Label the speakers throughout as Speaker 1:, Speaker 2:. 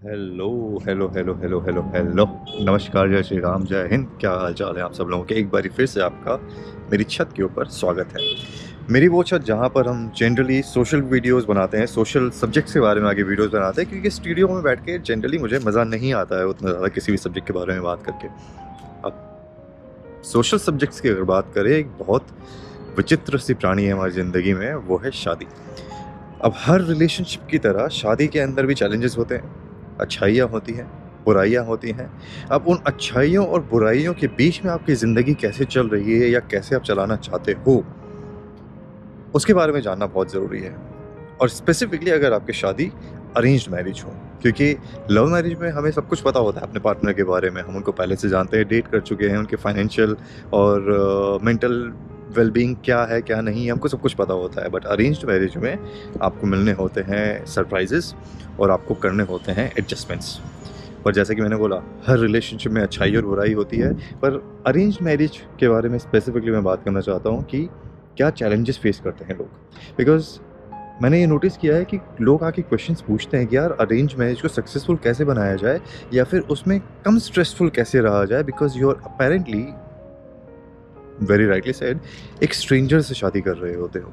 Speaker 1: Hello hello hello hello hello hello. नमस्कार, जय श्री राम, जय हिंद। क्या हाल चाल है आप सब लोगों के? एक बार फिर से आपका मेरी छत के ऊपर स्वागत है। मेरी वो छत जहाँ पर हम जनरली सोशल वीडियोस बनाते हैं, सोशल सब्जेक्ट्स के बारे में आगे वीडियोस बनाते हैं, क्योंकि स्टूडियो में बैठ के जनरली मुझे मज़ा नहीं आता है उतना ज़्यादा किसी भी सब्जेक्ट के बारे में बात करके। अब सोशल सब्जेक्ट्स की अगर बात करें, एक बहुत विचित्र सी प्राणी है हमारी ज़िंदगी में, वो है शादी। अब हर रिलेशनशिप की तरह शादी के अंदर भी चैलेंजेस होते हैं, अच्छाइयाँ होती हैं, बुराइयाँ होती हैं। अब उन अच्छाइयों और बुराइयों के बीच में आपकी ज़िंदगी कैसे चल रही है या कैसे आप चलाना चाहते हो, उसके बारे में जानना बहुत ज़रूरी है। और स्पेसिफिकली अगर आपकी शादी अरेंज्ड मैरिज हो, क्योंकि लव मैरिज में हमें सब कुछ पता होता है अपने पार्टनर के बारे में, हम उनको पहले से जानते हैं, डेट कर चुके हैं, उनके फाइनेंशियल और मेंटल वेलबींग क्या है क्या नहीं, हमको सब कुछ पता होता है। बट अरेंज्ड मैरिज में आपको मिलने होते हैं सरप्राइजेस और आपको करने होते हैं एडजस्टमेंट्स। पर जैसे कि मैंने बोला, हर रिलेशनशिप में अच्छाई और बुराई होती है, पर अरेंज्ड मैरिज के बारे में स्पेसिफिकली मैं बात करना चाहता हूँ कि क्या चैलेंजेस फेस करते हैं लोग। बिकॉज मैंने ये नोटिस किया है कि लोग आके क्वेश्चंस पूछते हैं कि यार अरेंज मैरिज को सक्सेसफुल कैसे बनाया जाए या फिर उसमें कम स्ट्रेसफुल कैसे रहा जाए, because you are apparently very rightly said एक स्ट्रेंजर से शादी कर रहे होते हो।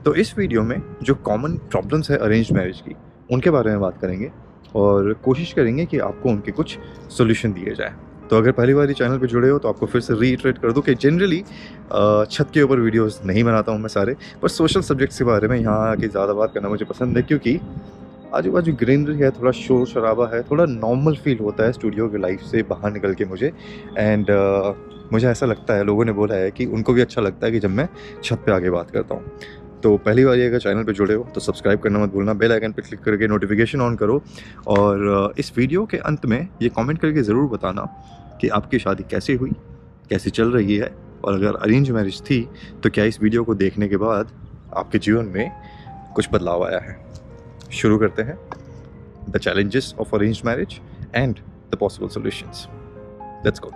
Speaker 1: तो इस वीडियो में जो कॉमन प्रॉब्लम्स है अरेंज मैरिज की, उनके बारे में बात करेंगे और कोशिश करेंगे कि आपको उनके कुछ सोल्यूशन दिए जाए। तो अगर पहली बार चैनल पे जुड़े हो तो आपको फिर से रीइटरेट कर दूं कि जनरली छत के ऊपर वीडियोस नहीं बनाता हूं मैं सारे, पर सोशल सब्जेक्ट्स के बारे में यहाँ आके ज़्यादा बात करना मुझे पसंद है, क्योंकि आजू बाजू ग्रीनरी है, थोड़ा शोर शराबा है, थोड़ा नॉर्मल फील होता है स्टूडियो की लाइफ से बाहर निकल के मुझे। एंड मुझे ऐसा लगता है, लोगों ने बोला है कि उनको भी अच्छा लगता है कि जब मैं छत पे आके बात करता हूँ। तो पहली बार ये अगर चैनल पे जुड़े हो तो सब्सक्राइब करना मत भूलना, बेल आइकन पे क्लिक करके नोटिफिकेशन ऑन करो। और इस वीडियो के अंत में ये कमेंट करके ज़रूर बताना कि आपकी शादी कैसी हुई, कैसी चल रही है, और अगर अरेंज मैरिज थी तो क्या इस वीडियो को देखने के बाद आपके जीवन में कुछ बदलाव आया है। शुरू करते हैं the challenges of arrange marriage and the possible solutions. Let's go.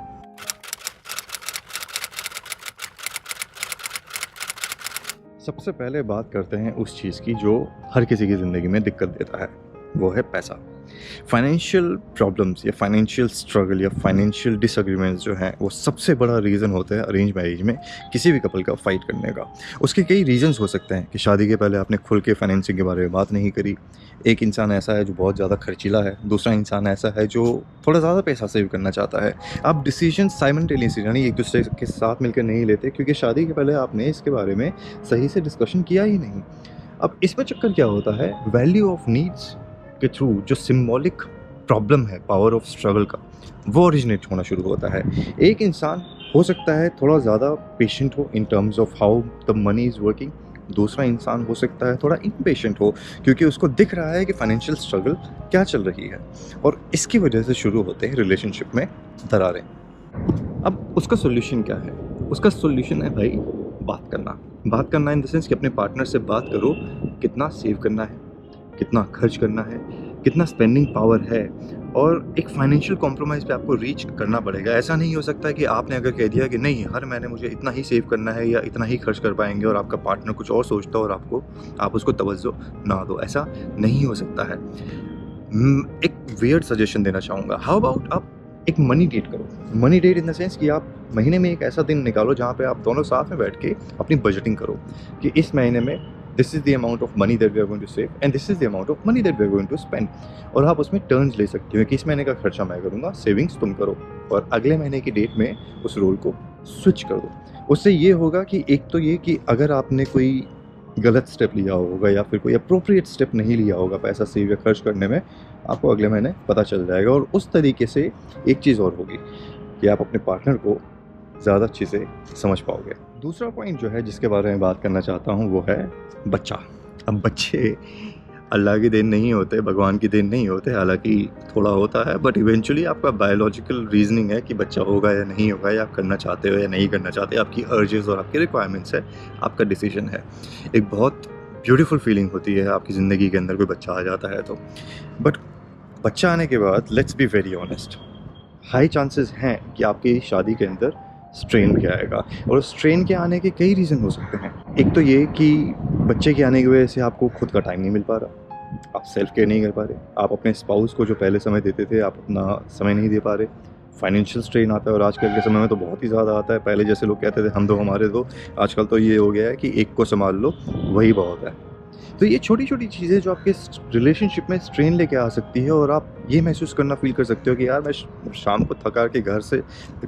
Speaker 1: सबसे पहले बात करते हैं उस चीज़ की जो हर किसी की ज़िंदगी में दिक्कत देता है, वो है पैसा। फाइनेंशियल प्रॉब्लम्स या फाइनेंशियल स्ट्रगल या फाइनेंशियल डिसएग्रीमेंट्स जो हैं, वो सबसे बड़ा रीज़न होता है अरेंज मैरिज में किसी भी कपल का फाइट करने का। उसके कई रीजंस हो सकते हैं कि शादी के पहले आपने खुल के फाइनेंसिंग के बारे में बात नहीं करी। एक इंसान ऐसा है जो बहुत ज़्यादा खर्चीला है, दूसरा इंसान ऐसा है जो थोड़ा ज़्यादा पैसा सेव करना चाहता है। आप डिसीजन साइमल्टेनियसली यानी एक दूसरे के साथ मिलकर नहीं लेते, क्योंकि शादी के पहले आपने इसके बारे में सही से डिस्कशन किया ही नहीं। अब इसमें चक्कर क्या होता है, वैल्यू ऑफ नीड्स के थ्रू जो सिंबॉलिक प्रॉब्लम है पावर ऑफ स्ट्रगल का, वो ओरिजिनेट होना शुरू होता है। एक इंसान हो सकता है थोड़ा ज़्यादा पेशेंट हो in terms of how the money is working, दूसरा इंसान हो सकता है थोड़ा इम्पेशेंट हो, क्योंकि उसको दिख रहा है कि फाइनेंशियल स्ट्रगल क्या चल रही है, और इसकी वजह से शुरू होते हैं रिलेशनशिप में दरारें। अब उसका सोल्यूशन क्या है? उसका सोल्यूशन है भाई बात करना इन द सेंस कि अपने पार्टनर से बात करो, कितना सेव करना है, कितना खर्च करना है, कितना स्पेंडिंग पावर है, और एक फाइनेंशियल कॉम्प्रोमाइज़ पे आपको रीच करना पड़ेगा। ऐसा नहीं हो सकता है कि आपने अगर कह दिया कि नहीं हर महीने मुझे इतना ही सेव करना है या इतना ही खर्च कर पाएंगे, और आपका पार्टनर कुछ और सोचता हो और आप उसको तवज्जो ना दो, ऐसा नहीं हो सकता है। एक वियर्ड सजेशन देना चाहूँगा, हाउ अबाउट आप एक मनी डेट करो। Money date in the sense कि आप महीने में एक ऐसा दिन निकालो जहाँ पे आप दोनों साथ में बैठ के अपनी बजटिंग करो कि इस महीने में this is the amount of money that we are going to save and this is the amount of money that we are going to spend. और आप उसमें टर्न्स ले सकते हो कि इस महीने का खर्चा मैं करूँगा, सेविंग्स तुम करो, और अगले महीने की डेट में उस रोल को स्विच कर दो। उससे ये होगा कि एक तो ये कि अगर आपने कोई गलत स्टेप लिया होगा या फिर कोई अप्रोप्रिएट स्टेप नहीं लिया होगा पैसा सेव या खर्च करने में, आपको अगले महीने पता चल जाएगा। और उस तरीके से एक चीज़ और होगी कि आप अपने पार्टनर को ज़्यादा अच्छे से समझ पाओगे। दूसरा पॉइंट जो है जिसके बारे में बात करना चाहता हूँ वो है बच्चा। अब बच्चे अल्लाह की देन नहीं होते, भगवान की देन नहीं होते, हालांकि थोड़ा होता है, बट इवेंचुअली आपका बायोलॉजिकल रीजनिंग है कि बच्चा होगा या नहीं होगा, या आप करना चाहते हो या नहीं करना चाहते, आपकी अर्जेस और आपकी रिक्वायरमेंट्स है, आपका डिसीजन है। एक बहुत ब्यूटीफुल फीलिंग होती है आपकी ज़िंदगी के अंदर कोई बच्चा आ जाता है तो। बट बच्चा आने के बाद let's be very honest, high chances हैं कि आपकी शादी के अंदर स्ट्रेन भी आएगा, और स्ट्रेन के आने के कई रीज़न हो सकते हैं। एक तो ये कि बच्चे के आने की वजह से आपको खुद का टाइम नहीं मिल पा रहा, आप सेल्फ केयर नहीं कर पा रहे, आप अपने स्पाउस को जो पहले समय देते थे आप अपना समय नहीं दे पा रहे, फाइनेंशियल स्ट्रेन आता है और आजकल के समय में तो बहुत ही ज़्यादा आता है। पहले जैसे लोग कहते थे हम दो हमारे दो, आजकल तो ये हो गया है कि एक को संभाल लो वही बहुत है। तो ये छोटी छोटी चीज़ें जो आपके रिलेशनशिप में स्ट्रेन लेके आ सकती है और आप ये महसूस करना फील कर सकते हो कि यार मैं शाम को थका के घर से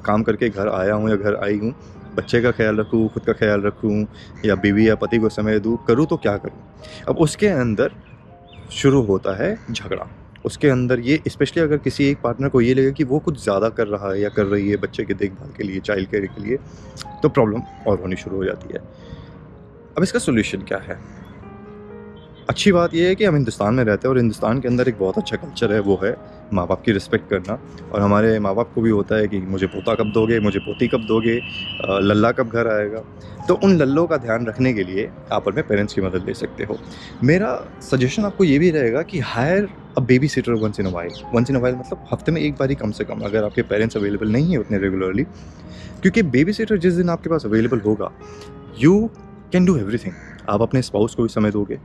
Speaker 1: काम करके घर आया हूँ या घर आई हूँ, बच्चे का ख्याल रखूँ, खुद का ख्याल रखूँ या बीवी या पति को समय दूँ, करूँ तो क्या करूँ। अब उसके अंदर शुरू होता है झगड़ा। उसके अंदर ये स्पेशली अगर किसी एक पार्टनर को ये लगे कि वो कुछ ज़्यादा कर रहा है या कर रही है बच्चे की देखभाल के लिए, चाइल्ड केयर के लिए, तो प्रॉब्लम और होनी शुरू हो जाती है। अब इसका सॉल्यूशन क्या है? अच्छी बात ये है कि हम हिंदुस्तान में रहते हैं और हिंदुस्तान के अंदर एक बहुत अच्छा कल्चर है, वो है माँ बाप की रिस्पेक्ट करना। और हमारे माँ बाप को भी होता है कि मुझे पोता कब दोगे, मुझे पोती कब दोगे, लल्ला कब घर आएगा। तो उन लल्लों का ध्यान रखने के लिए आप अपने पेरेंट्स की मदद ले सकते हो। मेरा सजेशन आपको ये भी रहेगा कि hire a babysitter once in a while. Once in a while मतलब हफ्ते में एक बार ही कम से कम, अगर आपके पेरेंट्स अवेलेबल नहीं है उतने रेगुलरली, क्योंकि बेबी सिटर जिस दिन आपके पास अवेलेबल होगा, यू कैन डू एवरीथिंग। आप अपने स्पाउस को भी समय दोगे,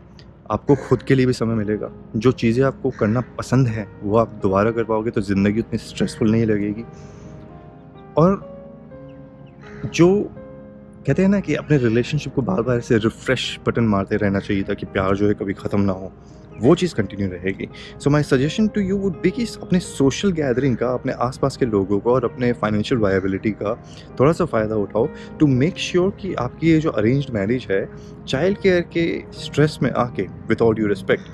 Speaker 1: आपको खुद के लिए भी समय मिलेगा, जो चीज़ें आपको करना पसंद है वो आप दोबारा कर पाओगे, तो ज़िंदगी उतनी स्ट्रेसफुल नहीं लगेगी। और जो कहते हैं ना कि अपने रिलेशनशिप को बार बार ऐसे रिफ्रेश बटन मारते रहना चाहिए ताकि प्यार जो है कभी ख़त्म ना हो, वो चीज़ कंटिन्यू रहेगी। So my suggestion to you would be कि अपने सोशल गैदरिंग का, अपने आसपास के लोगों का और अपने फाइनेंशियल वायबिलिटी का थोड़ा सा फ़ायदा उठाओ टू मेक श्योर कि आपकी ये जो अरेंज्ड मैरिज है, चाइल्ड केयर के स्ट्रेस में आके विद ऑल ड्यू रिस्पेक्ट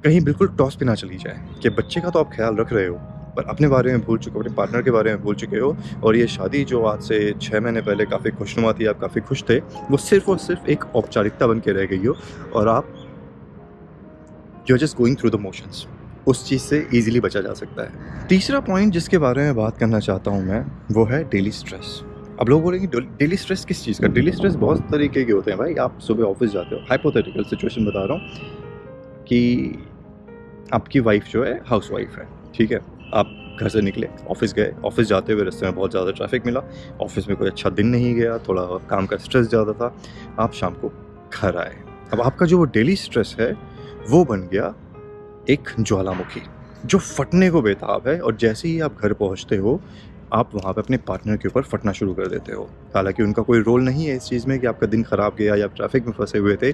Speaker 1: कहीं बिल्कुल टॉस पे ना चली जाए कि बच्चे का तो आप ख्याल रख रहे हो पर अपने बारे में भूल चुके हो, अपने पार्टनर के बारे में भूल चुके हो। और ये शादी जो आज से 6 महीने पहले काफ़ी खुशनुमा थी, आप काफ़ी खुश थे, वो सिर्फ और सिर्फ एक औपचारिकता बन के रह गई हो और आप you are just going through the motions. उस चीज़ से ईजिली बचा जा सकता है। तीसरा पॉइंट जिसके बारे में बात करना चाहता हूँ मैं, वो है डेली स्ट्रेस। अब लोग बोलेंगे डेली स्ट्रेस किस चीज़ का? डेली स्ट्रेस बहुत तरीके के होते हैं भाई। आप सुबह ऑफिस जाते हो, हाइपोथेटिकल सिचुएशन बता रहा हूँ कि आपकी वाइफ जो है हाउस वाइफ है, ठीक है, आप घर से निकले, ऑफिस गए, ऑफिस जाते हुए रास्ते में बहुत ज़्यादा ट्रैफिक मिला, ऑफिस में कोई अच्छा दिन नहीं गया, थोड़ा काम का स्ट्रेस ज़्यादा था, आप शाम को घर आए। अब आपका जो वो डेली स्ट्रेस है वो बन गया एक ज्वालामुखी जो फटने को बेताब है, और जैसे ही आप घर पहुंचते हो आप वहाँ पे अपने पार्टनर के ऊपर फटना शुरू कर देते हो। हालांकि उनका कोई रोल नहीं है इस चीज़ में कि आपका दिन ख़राब गया या आप ट्रैफिक में फंसे हुए थे,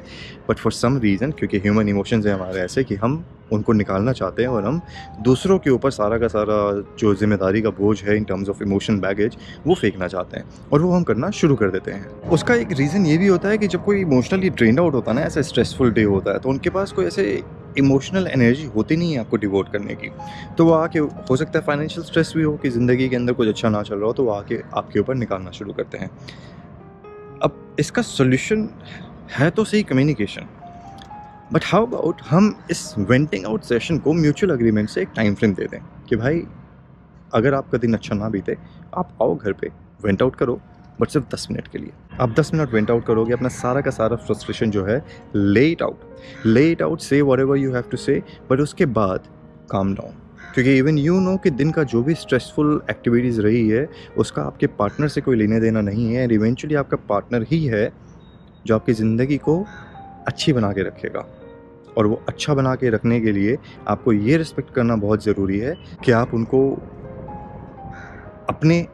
Speaker 1: बट फॉर सम रीज़न, क्योंकि ह्यूमन इमोशंस हैं हमारे ऐसे कि हम उनको निकालना चाहते हैं और हम दूसरों के ऊपर सारा का सारा जो जिम्मेदारी का बोझ है in terms of emotion baggage वो फेंकना चाहते हैं, और वो हम करना शुरू कर देते हैं। उसका एक रीज़न ये भी होता है कि जब कोई इमोशनली ड्रेन आउट होता है ना, ऐसा स्ट्रेसफुल डे होता है, तो उनके पास कोई ऐसे इमोशनल एनर्जी होती नहीं है आपको डिवोट करने की। तो वो आके, हो सकता है फाइनेंशियल स्ट्रेस भी हो कि ज़िंदगी के अंदर कुछ अच्छा ना चल रहा हो, तो वो आके आपके ऊपर निकालना शुरू करते हैं। अब इसका सॉल्यूशन है तो सही कम्युनिकेशन, बट हाउ अबाउट हम इस वेंटिंग आउट सेशन को म्यूचुअल अग्रीमेंट से एक टाइम फ्रेम दे दें कि भाई अगर आपका दिन अच्छा ना बीते, आप आओ घर पे, वेंट आउट करो, बट सिर्फ 10 मिनट के लिए। आप 10 मिनट वेंट आउट करोगे, अपना सारा का सारा फ्रस्ट्रेशन जो है let it out, say whatever you have to say, but उसके बाद काम डाउन। क्योंकि इवन यू नो कि दिन का जो भी स्ट्रेसफुल एक्टिविटीज़ रही है उसका आपके पार्टनर से कोई लेने देना नहीं है, एंड इवेंचुअली आपका पार्टनर ही है जो आपकी ज़िंदगी को अच्छी बना के रखेगा। और वो अच्छा बना के रखने के लिए आपको ये रिस्पेक्ट करना बहुत ज़रूरी है कि आप उनको अपने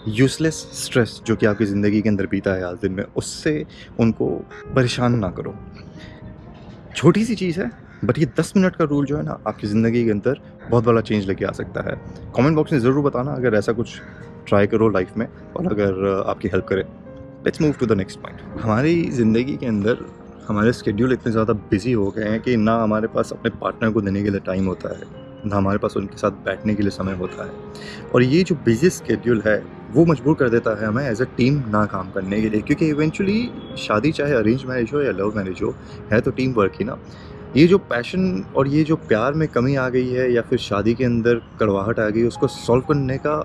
Speaker 1: यूज़लेस स्ट्रेस जो कि आपकी ज़िंदगी के अंदर बीता है आज दिन में, उससे उनको परेशान ना करो। छोटी सी चीज़ है, बट ये 10 मिनट का रूल जो है ना, आपकी ज़िंदगी के अंदर बहुत बड़ा चेंज लेके आ सकता है। कमेंट बॉक्स में ज़रूर बताना अगर ऐसा कुछ ट्राई करो लाइफ में और अगर आपकी हेल्प करे। Let's move to the next point. हमारी ज़िंदगी के अंदर हमारे स्केड्यूल इतने ज़्यादा बिजी हो गए हैं कि ना हमारे पास अपने पार्टनर को देने के लिए टाइम होता है, ना हमारे पास उनके साथ बैठने के लिए समय होता है। और ये जो बिजी स्केड्यूल है वो मजबूर कर देता है हमें एज अ टीम ना काम करने के लिए, क्योंकि इवेंचुअली शादी चाहे अरेंज मैरिज हो या लव मैरिज हो, है तो टीम वर्क ही ना। ये जो पैशन और ये जो प्यार में कमी आ गई है या फिर शादी के अंदर कड़वाहट आ गई, उसको सॉल्व करने का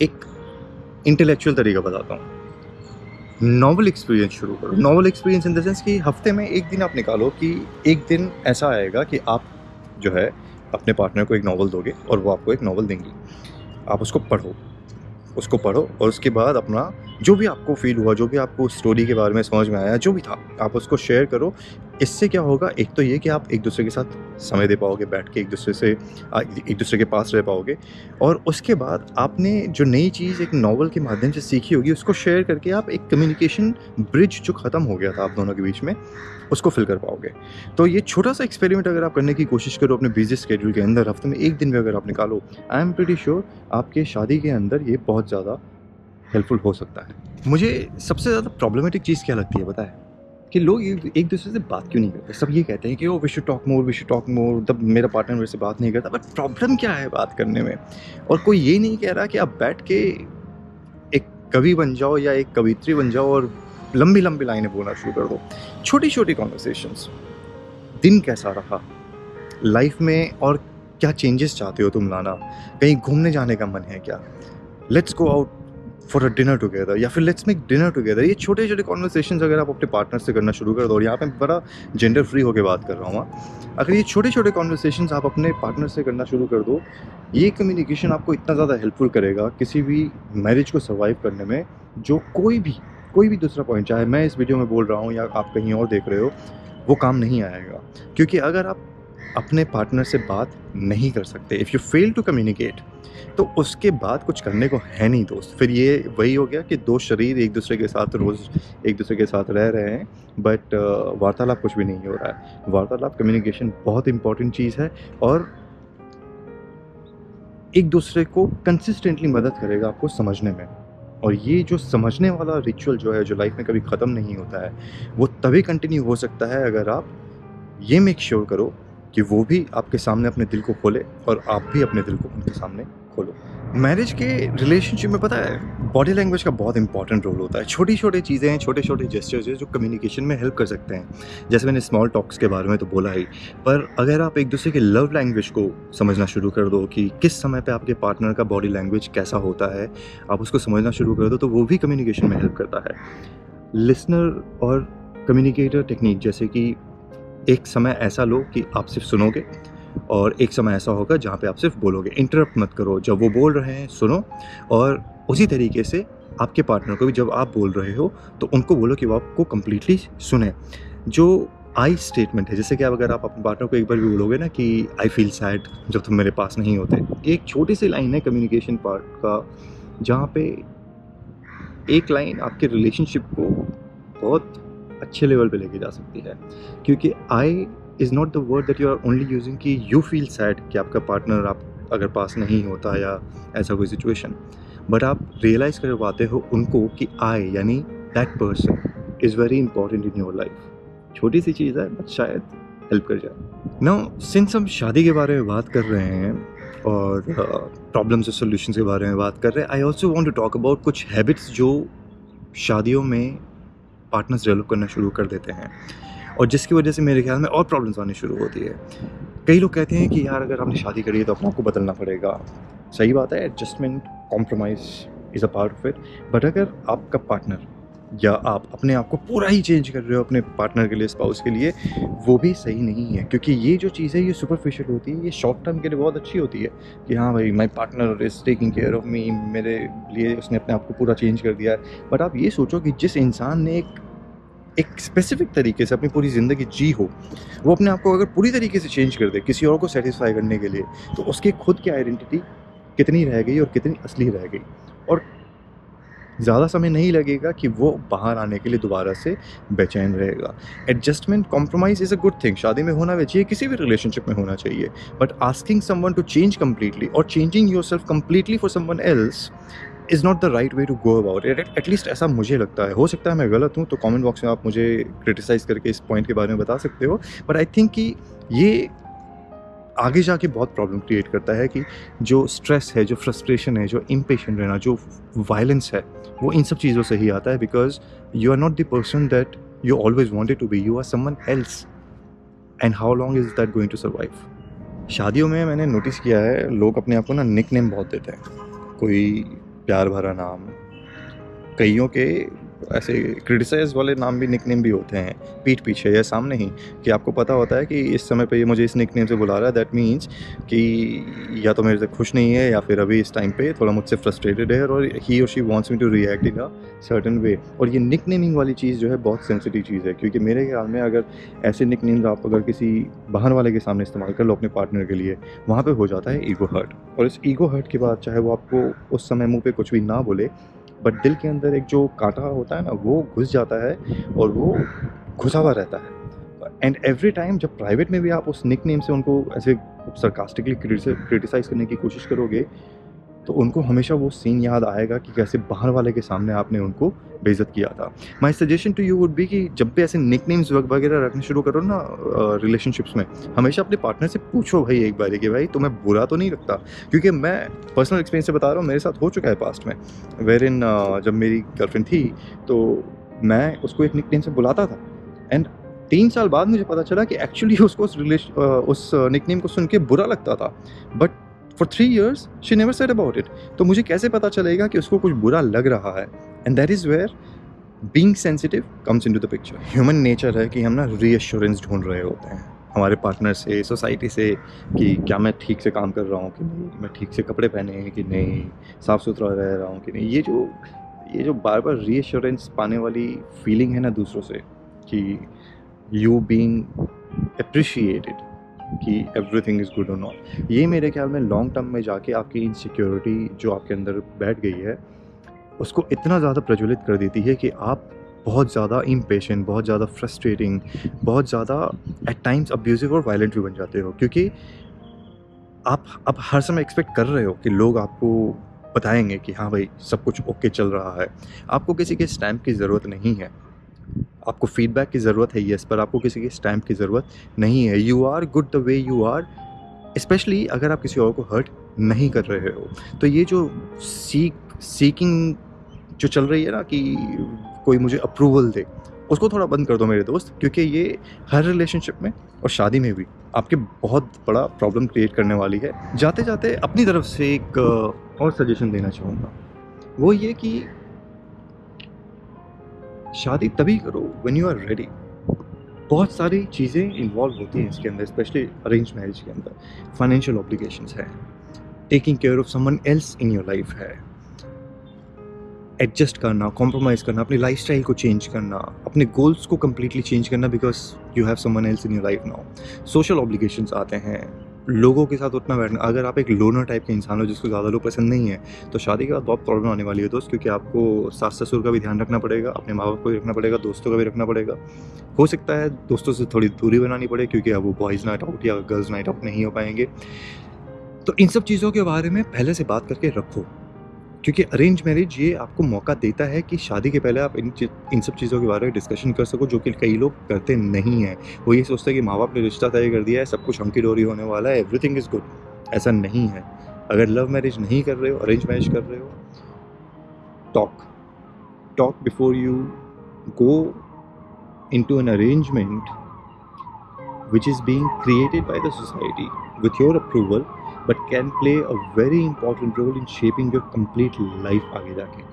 Speaker 1: एक इंटेलेक्चुअल तरीका बताता हूँ। नॉवल एक्सपीरियंस शुरू करो। Novel experience in the sense कि हफ्ते में एक दिन आप निकालो कि एक दिन ऐसा आएगा कि आप जो है अपने पार्टनर को एक नॉवल दोगे और वो आपको एक नॉवल देंगी। आप उसको पढ़ो और उसके बाद अपना जो भी आपको फ़ील हुआ, जो भी आपको स्टोरी के बारे में समझ में आया, जो भी था, आप उसको शेयर करो। इससे क्या होगा, एक तो ये कि आप एक-दूसरे के साथ समय दे पाओगे, बैठ के एक-दूसरे से एक-दूसरे के पास रह पाओगे, और उसके बाद आपने जो नई चीज़ एक नॉवल के माध्यम से सीखी होगी, उसको शेयर करके आप एक कम्युनिकेशन ब्रिज जो ख़त्म हो गया था आप दोनों के बीच में, उसको फ़िल कर पाओगे। तो ये छोटा-सा एक्सपेरिमेंट अगर आप करने की कोशिश करो अपने बिज़ी शेड्यूल के अंदर, हफ़्ते में 1 दिन भी अगर आप निकालो, आई एम प्रीटी श्योर आपके शादी के अंदर ये बहुत ज़्यादा हेल्पफुल हो सकता है। मुझे सबसे ज़्यादा प्रॉब्लमेटिक चीज़ क्या लगती है पता है? कि लोग एक दूसरे से बात क्यों नहीं करते? सब ये कहते हैं कि oh we should talk more, we should talk more, तब मेरा पार्टनर मेरे से बात नहीं करता, बट प्रॉब्लम क्या है बात करने में? और कोई ये नहीं कह रहा कि आप बैठ के एक कवि बन जाओ या एक कवियत्री बन जाओ और लंबी-लंबी लाइनें बोलना शुरू कर दो। छोटी-छोटी कन्वर्सेशंस, दिन कैसा रहा? लाइफ में और क्या चेंजेस चाहते हो तुम लाना? कहीं घूमने जाने का मन है क्या? Let's go out for a dinner together, या फिर लेट्स मेक डिनर टुगेदर। ये छोटे-छोटे कन्वर्सेशंस अगर आप अपने पार्टनर से करना शुरू कर दो, और यहाँ पे मैं बड़ा जेंडर फ्री होके बात कर रहा हूँ अगर ये छोटे-छोटे कन्वर्सेशंस आप अपने पार्टनर से करना शुरू कर दो, ये कम्युनिकेशन आपको इतना ज़्यादा हेल्पफुल करेगा किसी भी मैरिज को सर्वाइव करने में, जो कोई भी दूसरा पॉइंट, चाहे मैं इस वीडियो में बोल रहा हूँ या आप कहीं और देख रहे हो, वो काम नहीं आएगा। क्योंकि अगर आप अपने पार्टनर से बात नहीं कर सकते, if you fail to communicate, तो उसके बाद कुछ करने को है नहीं दोस्त। फिर ये वही हो गया कि दो शरीर एक दूसरे के साथ रोज़ एक दूसरे के साथ रह रहे हैं, बट वार्तालाप कुछ भी नहीं हो रहा है। वार्तालाप, कम्युनिकेशन बहुत इंपॉर्टेंट चीज़ है, और एक दूसरे को कंसिस्टेंटली मदद करेगा आपको समझने में। और ये जो समझने वाला रिचुअल जो है, जो लाइफ में कभी ख़त्म नहीं होता है, वो तभी कंटिन्यू हो सकता है अगर आप ये मेक श्योर करो कि वो भी आपके सामने अपने दिल को खोले और आप भी अपने दिल को उनके सामने खोलो। मैरिज के रिलेशनशिप में पता है, बॉडी लैंग्वेज का बहुत इंपॉर्टेंट रोल होता है। छोटी-छोटी चीज़ें हैं, छोटे-छोटे जेस्चर्स हैं जो कम्युनिकेशन में हेल्प कर सकते हैं। जैसे मैंने स्मॉल टॉक्स के बारे में तो बोला ही, पर अगर आप एक दूसरे के लव लैंग्वेज को समझना शुरू कर दो कि किस समय पे आपके पार्टनर का बॉडी लैंग्वेज कैसा होता है, आप उसको समझना शुरू कर दो, तो वो भी कम्युनिकेशन में हेल्प करता है। लिसनर और कम्युनिकेटर टेक्निक, जैसे कि एक समय ऐसा लो कि आप सिर्फ सुनोगे, और एक समय ऐसा होगा जहाँ पे आप सिर्फ बोलोगे। इंटरप्ट मत करो, जब वो बोल रहे हैं सुनो, और उसी तरीके से आपके पार्टनर को भी जब आप बोल रहे हो तो उनको बोलो कि वो आपको कम्प्लीटली सुने। जो आई स्टेटमेंट है, जैसे कि अगर आप अपने पार्टनर को एक बार भी बोलोगे ना कि आई फील सैड जब तुम मेरे पास नहीं होते, एक छोटी सी लाइन है कम्युनिकेशन पार्ट का, जहाँ पे एक लाइन आपके रिलेशनशिप को बहुत अच्छे लेवल पे लेके जा सकती है। क्योंकि I is not the word that you are only using कि यू फील सैड कि आपका पार्टनर आप अगर पास नहीं होता या ऐसा कोई सिचुएशन, बट आप रियलाइज़ कर पाते हो उनको कि आई यानी that person is very important in your life. छोटी सी चीज़ है बट शायद हेल्प कर जाए। नाउ सिंस हम शादी के बारे में बात कर रहे हैं और प्रॉब्लम्स और सॉल्यूशंस के बारे में बात कर रहे हैं, I also want to talk about कुछ हैबिट्स जो शादियों में पार्टनर्स डेवलप करना शुरू कर देते हैं, और जिसकी वजह से मेरे ख्याल में और प्रॉब्लम्स आनी शुरू होती है। कई लोग कहते हैं कि यार अगर आपने शादी करी है तो अपने आप को बदलना पड़ेगा। सही बात है, adjustment, compromise is a part of it. But अगर आपका पार्टनर या आप अपने आप को पूरा ही चेंज कर रहे हो अपने पार्टनर के लिए, स्पाउस के लिए, वो भी सही नहीं है। क्योंकि ये जो चीज़ है ये सुपरफिशियल होती है, ये शॉर्ट टर्म के लिए बहुत अच्छी होती है कि हाँ भाई my partner is taking care of me, मेरे लिए उसने अपने आप को पूरा चेंज कर दिया है। बट आप ये सोचो कि जिस इंसान ने एक स्पेसिफिक तरीके से अपनी पूरी ज़िंदगी जी हो, वो अपने आप को अगर पूरी तरीके से चेंज कर दे किसी और को सेटिस्फाई करने के लिए, तो उसकी खुद की आइडेंटिटी कितनी रह गई और कितनी असली रह गई, और ज़्यादा समय नहीं लगेगा कि वो बाहर आने के लिए दोबारा से बेचैन रहेगा। Adjustment, compromise is a good thing, शादी में होना भी चाहिए, किसी भी रिलेशनशिप में होना चाहिए। But asking someone to change completely और changing yourself completely for someone else is not the right way to go about it. At least ऐसा मुझे लगता है। हो सकता है मैं गलत हूँ, तो कमेंट बॉक्स में आप मुझे क्रिटिसाइज़ करके इस पॉइंट के बारे में बता सकते हो। बट आई थिंक कि ये आगे जाके बहुत प्रॉब्लम क्रिएट करता है कि जो स्ट्रेस है, जो फ्रस्ट्रेशन है, जो इम्पेशेंट रहना, जो वायलेंस है, वो इन सब चीज़ों से ही आता है। Because you are not the person that you always wanted to be, you are someone else, and how long is that going to survive. शादियों में मैंने नोटिस किया है लोग अपने आप को ना निक नेम बहुत देते हैं। कोई प्यार भरा नाम, कईयों के ऐसे क्रिटिसाइज वाले नाम भी, निकनेम भी होते हैं पीठ पीछे या सामने ही, कि आपको पता होता है कि इस समय पे ये मुझे इस निकनेम से बुला रहा है, दैट मीन्स कि या तो मेरे से खुश नहीं है या फिर अभी इस टाइम पे थोड़ा मुझसे फ्रस्ट्रेटेड है और ही और she wants me to react in a certain way. और ये निकनेमिंग वाली चीज़ जो है बहुत सेंसिटिव चीज़ है, क्योंकि मेरे ख्याल में अगर ऐसे निकनेम्स आप अगर किसी बाहर वाले के सामने इस्तेमाल कर लो अपने पार्टनर के लिए, वहाँ पे हो जाता है ईगो हर्ट। और इस ईगो हर्ट के बाद चाहे वो आपको उस समय मुँह पे कुछ भी ना बोले, बट दिल के अंदर एक जो काँटा होता है ना, वो घुस जाता है और वो घुसा हुआ रहता है। एंड एवरी टाइम जब प्राइवेट में भी आप उस निकनेम से उनको ऐसे सरकास्टिकली क्रिटिसाइज़ करने की कोशिश करोगे, तो उनको हमेशा वो सीन याद आएगा कि कैसे बाहर वाले के सामने आपने उनको बेइज़्ज़त किया था। My suggestion to you would be कि जब भी ऐसे निकनेम्स वगैरह रखने शुरू करो ना रिलेशनशिप्स में, हमेशा अपने पार्टनर से पूछो भाई एक बारी कि भाई तुम्हें बुरा तो नहीं लगता? क्योंकि मैं पर्सनल एक्सपीरियंस से बता रहा हूँ, मेरे साथ हो चुका है पास्ट में, वेयरइन जब मेरी गर्लफ्रेंड थी तो मैं उसको एक निकनेम से बुलाता था, एंड 3 साल बाद मुझे पता चला कि एक्चुअली उसको उस निकनेम को सुन के बुरा लगता था। But for 3 years she never said about it. तो मुझे कैसे पता चलेगा कि उसको कुछ बुरा लग रहा है? And that is where being sensitive comes into the picture. Human nature है कि हम ना रीअश्योरेंस ढूंढ रहे होते हैं हमारे पार्टनर से, सोसाइटी से, कि क्या मैं ठीक से काम कर रहा हूँ कि नहीं, मैं ठीक से कपड़े पहने हैं कि नहीं, साफ़ सुथरा रह रहा हूँ कि नहीं। ये जो बार बार रीअश्योरेंस पाने वाली फीलिंग है ना दूसरों से, कि यू बीइंग अप्रिशिएटेड, कि एवरीथिंग इज़ गुड और नॉट, ये मेरे ख्याल में लॉन्ग टर्म में जाके आपकी इनसिक्योरिटी जो आपके अंदर बैठ गई है उसको इतना ज़्यादा प्रज्वलित कर देती है कि आप बहुत ज़्यादा इम्पेशेंट, बहुत ज़्यादा फ्रस्ट्रेटिंग, बहुत ज़्यादा एट टाइम्स अब्यूसिव और वायलेंट भी बन जाते हो, क्योंकि आप अब हर समय एक्सपेक्ट कर रहे हो कि लोग आपको बताएंगे कि हाँ भाई सब कुछ ओके चल रहा है। आपको किसी के स्टैम्प की ज़रूरत नहीं है, आपको फीडबैक की ज़रूरत है येस, पर आपको किसी के स्टैम्प की ज़रूरत नहीं है। You are good the way you are, specially अगर आप किसी और को हर्ट नहीं कर रहे हो। तो ये जो सीकिंग जो चल रही है ना कि कोई मुझे अप्रूवल दे, उसको थोड़ा बंद कर दो मेरे दोस्त, क्योंकि ये हर रिलेशनशिप में और शादी में भी आपके बहुत बड़ा प्रॉब्लम क्रिएट करने वाली है। जाते जाते अपनी तरफ से एक और सजेशन देना चाहूँगा, वो ये कि शादी तभी करो व्हेन यू आर रेडी। बहुत सारी चीज़ें इन्वॉल्व होती हैं इसके अंदर, स्पेशली अरेंज मैरिज के अंदर। फाइनेंशियल ऑब्लिगेशंस है, taking care of someone else in your life है, एडजस्ट करना, कॉम्प्रोमाइज़ करना, अपनी लाइफस्टाइल को चेंज करना, अपने गोल्स को कम्प्लीटली चेंज करना because you have someone else in your life now. Social obligations आते हैं, लोगों के साथ उतना बैठना। अगर आप एक लोनर टाइप के इंसान हो जिसको ज़्यादा लोग पसंद नहीं है, तो शादी के बाद बहुत प्रॉब्लम आने वाली है दोस्त, क्योंकि आपको सास ससुर का भी ध्यान रखना पड़ेगा, अपने माँ बाप को भी रखना पड़ेगा, दोस्तों का भी रखना पड़ेगा। हो सकता है दोस्तों से थोड़ी दूरी बनानी पड़े, क्योंकि अब वो बॉयज़ नाइट आउट या गर्ल्स नाइट आउट नहीं हो पाएंगे। तो इन सब चीज़ों के बारे में पहले से बात करके रखो, क्योंकि अरेंज मैरिज ये आपको मौका देता है कि शादी के पहले आप इन सब चीज़ों के बारे में डिस्कशन कर सको, जो कि कई लोग करते नहीं हैं। वो ये सोचते हैं कि माँ बाप ने रिश्ता तय कर दिया है, सब कुछ हंकी डोरी होने वाला है, एवरीथिंग इज़ गुड। ऐसा नहीं है। अगर लव मैरिज नहीं कर रहे हो, अरेंज मैरिज कर रहे हो, talk before you go into an arrangement which is being created by the society with your approval, but can play a very important role in shaping your complete life आगे जाके।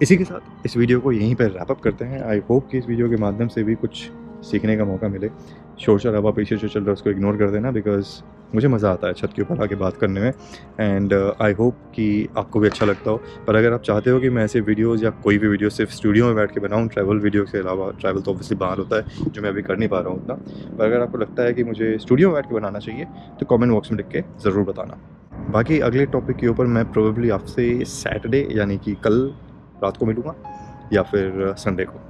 Speaker 1: इसी के साथ इस video को यहीं पर रैप अप करते हैं। आई होप कि इस वीडियो के माध्यम से भी कुछ सीखने का मौका मिले। शोर शराबा पीछे जो चल रहा है उसको इग्नोर कर देना, बिकॉज मुझे मज़ा आता है छत के ऊपर आके बात करने में, एंड आई होप कि आपको भी अच्छा लगता हो। पर अगर आप चाहते हो कि मैं ऐसे वीडियोज़ या कोई भी वीडियो सिर्फ स्टूडियो में बैठ के बनाऊँ ट्रैवल वीडियो के अलावा, ट्रैवल तो ऑब्वियसली बाहर होता है जो मैं अभी कर नहीं पा रहा हूँ उतना, पर अगर आपको लगता है कि मुझे स्टूडियो में बैठ के बनाना चाहिए तो कमेंट बॉक्स में लिख के ज़रूर बताना। बाकी अगले टॉपिक के ऊपर मैं प्रोबेबली आपसे सैटरडे यानी कि कल रात को मिलूँगा या फिर संडे को।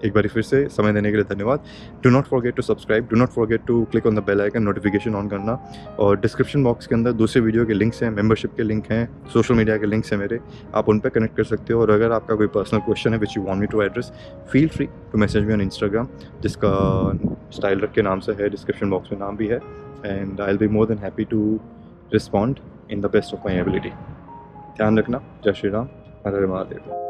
Speaker 1: एक बार फिर से समय देने के लिए धन्यवाद। Do not forget to subscribe, do not forget to click on the bell icon, notification on करना। और डिस्क्रिप्शन बॉक्स के अंदर दूसरे वीडियो के लिंक्स हैं, मेंबरशिप के लिंक हैं, सोशल मीडिया के लिंक्स हैं मेरे, आप उन पर कनेक्ट कर सकते हो। और अगर आपका कोई पर्सनल क्वेश्चन है which you want me to address, feel free to message me on Instagram, जिसका स्टाइल रख के नाम से है, डिस्क्रिप्शन बॉक्स में नाम भी है, and I will be more than happy to respond in the best of my ability. ध्यान रखना। जय श्री राम, हर हर महादेव।